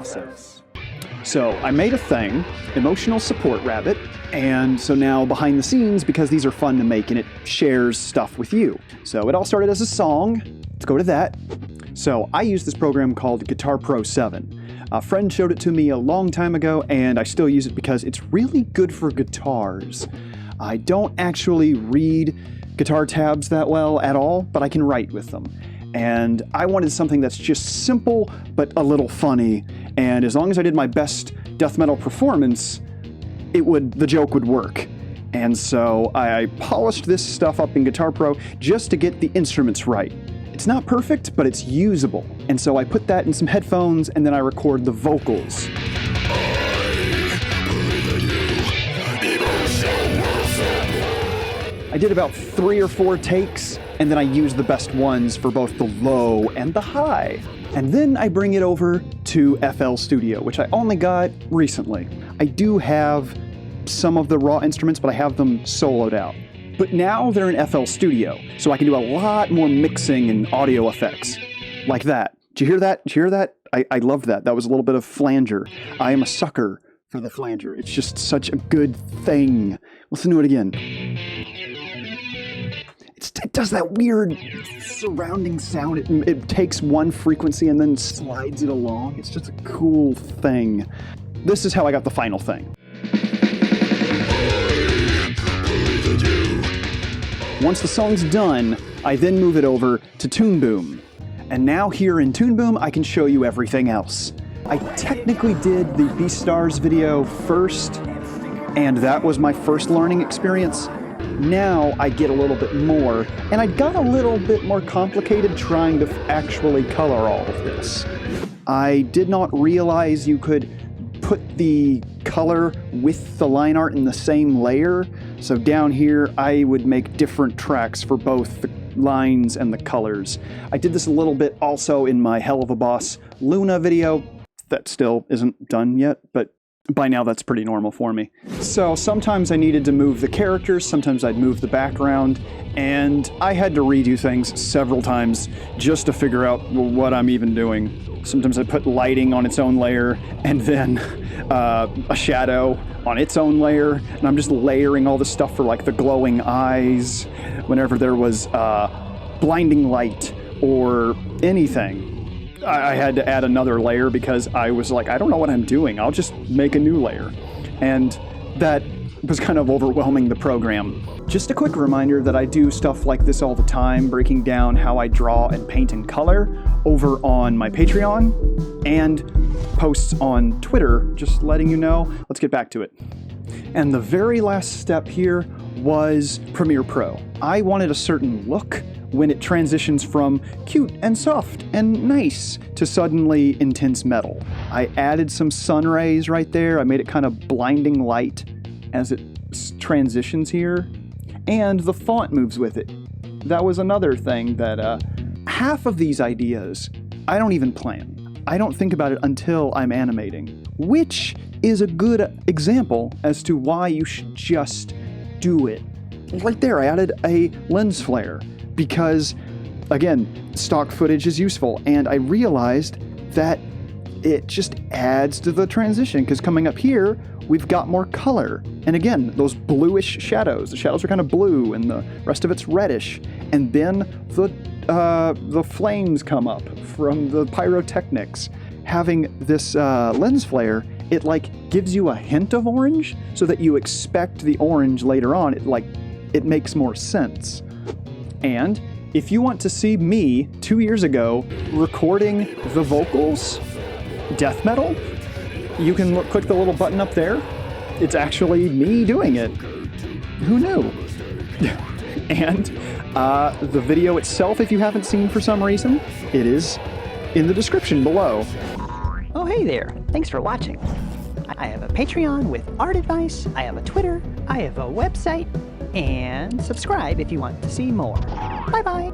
process. So I made a thing, Emotional Support Rabbit, and so now behind the scenes, because these are fun to make and it shares stuff with you. So it all started as a song. Let's go to that. So I use this program called Guitar Pro 7. A friend showed it to me a long time ago, and I still use it because it's really good for guitars. I don't actually read guitar tabs that well at all, but I can write with them. And I wanted something that's just simple, but a little funny. And as long as I did my best death metal performance, the joke would work. And so I polished this stuff up in Guitar Pro just to get the instruments right. It's not perfect, but it's usable. And so I put that in some headphones and then I record the vocals. I did about 3 or 4 takes, and then I used the best ones for both the low and the high. And then I bring it over to FL Studio, which I only got recently. I do have some of the raw instruments, but I have them soloed out. But now they're in FL Studio, so I can do a lot more mixing and audio effects. Like that. Did you hear that? Did you hear that? I loved that. That was a little bit of flanger. I am a sucker for the flanger. It's just such a good thing. Listen to it again. It does that weird surrounding sound. It takes one frequency and then slides it along. It's just a cool thing. This is how I got the final thing. Once the song's done, I then move it over to ToonBoom. And now here in ToonBoom, I can show you everything else. I technically did the Beastars video first, and that was my first learning experience. Now I get a little bit more, and I got a little bit more complicated trying to actually color all of this. I did not realize you could put the color with the line art in the same layer. So down here, I would make different tracks for both the lines and the colors. I did this a little bit also in my Hell of a Boss Luna video. That still isn't done yet, but by now that's pretty normal for me. So sometimes I needed to move the characters, sometimes I'd move the background, and I had to redo things several times just to figure out what I'm even doing. Sometimes I put lighting on its own layer, and then a shadow on its own layer, and I'm just layering all this stuff for like the glowing eyes, whenever there was blinding light or anything. I had to add another layer because I was like, I don't know what I'm doing. I'll just make a new layer. And that was kind of overwhelming the program. Just a quick reminder that I do stuff like this all the time, breaking down how I draw and paint in color over on my Patreon and posts on Twitter, just letting you know. Let's get back to it. And the very last step here was Premiere Pro. I wanted a certain look when it transitions from cute and soft and nice to suddenly intense metal. I added some sun rays right there. I made it kind of blinding light as it transitions here. And the font moves with it. That was another thing that half of these ideas I don't even plan. I don't think about it until I'm animating, which is a good example as to why you should just do it. Right there, I added a lens flare because, again, stock footage is useful, and I realized that it just adds to the transition, because coming up here, we've got more color. And again, those bluish shadows. The shadows are kind of blue, and the rest of it's reddish. And then the flames come up from the pyrotechnics. Having this lens flare, it like gives you a hint of orange, so that you expect the orange later on. It makes more sense. And if you want to see me 2 years ago recording the vocals, death metal, you can click the little button up there. It's actually me doing it. Who knew? And the video itself, if you haven't seen for some reason, it is in the description below. Oh, hey there. Thanks for watching. I have a Patreon with art advice, I have a Twitter, I have a website, and subscribe if you want to see more. Bye-bye.